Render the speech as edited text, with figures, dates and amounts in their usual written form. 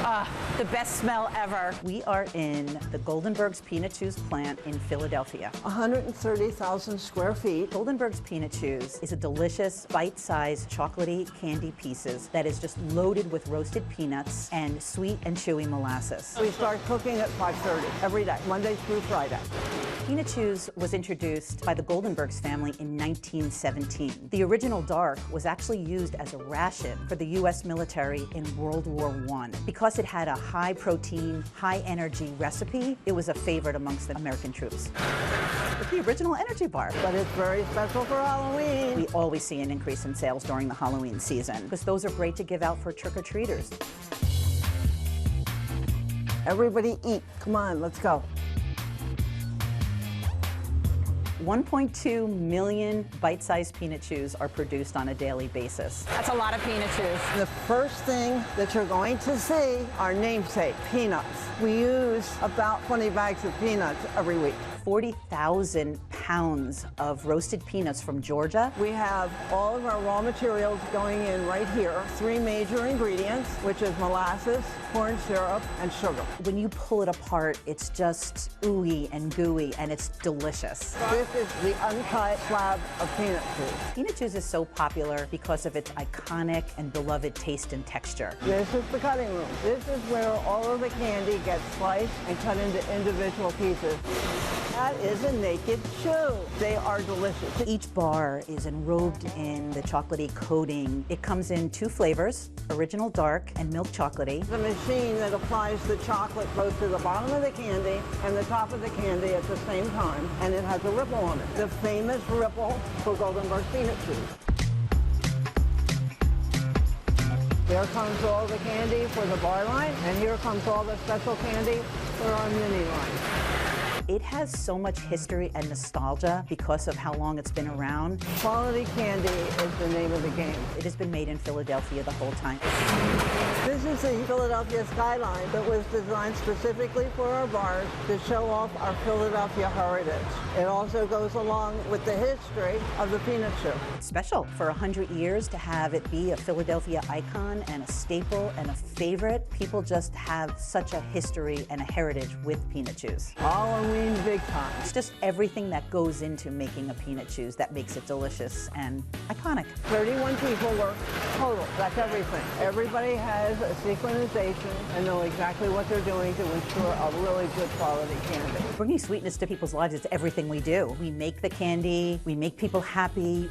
The best smell ever. We are in the Goldenberg's Peanut Chews plant in Philadelphia. 130,000 square feet. Goldenberg's Peanut Chews is a delicious, bite-sized, chocolatey candy pieces that is just loaded with roasted peanuts and sweet and chewy molasses. We start cooking at 5:30 every day, Monday through Friday. Peanut Chews was introduced by the Goldenbergs family in 1917. The original dark was actually used as a ration for the U.S. military in World War I. Because it had a high-protein, high-energy recipe, it was a favorite amongst the American troops. It's the original energy bar. But it's very special for Halloween. We always see an increase in sales during the Halloween season because those are great to give out for trick-or-treaters. Everybody eat. Come on, let's go. 1.2 million bite-sized peanut chews are produced on a daily basis. That's a lot of peanut chews. The first thing that you're going to see are namesake, peanuts. We use about 20 bags of peanuts every week. 40,000 pounds of roasted peanuts from Georgia. We have all of our raw materials going in right here. 3 major ingredients, which is molasses, corn syrup, and sugar. When you pull it apart, it's just ooey and gooey, and it's delicious. This is the uncut slab of peanut chews. Peanut Chews is so popular because of its iconic and beloved taste and texture. This is the cutting room. This is where all of the candy gets sliced and cut into individual pieces. That is a naked chew. They are delicious. Each bar is enrobed in the chocolatey coating. It comes in 2 flavors, original dark and milk chocolatey. The machine that applies the chocolate both to the bottom of the candy and the top of the candy at the same time, and it has a ripple on it. The famous ripple for Goldenberg Peanut Chews. There comes all the candy for the bar line, and here comes all the special candy for our mini line. It has so much history and nostalgia because of how long it's been around. Quality candy is the name of the game. It has been made in Philadelphia the whole time. This is the Philadelphia skyline that was designed specifically for our bars to show off our Philadelphia heritage. It also goes along with the history of the peanut chew. It's special for 100 years to have it be a Philadelphia icon and a staple and a favorite. People just have such a history and a heritage with peanut chews. Halloween big time. It's just everything that goes into making a peanut chews that makes it delicious and iconic. 31 people work total. That's everything. Everybody has a synchronization and know exactly what they're doing to ensure a really good quality candy. Bringing sweetness to people's lives is everything we do. We make the candy, we make people happy,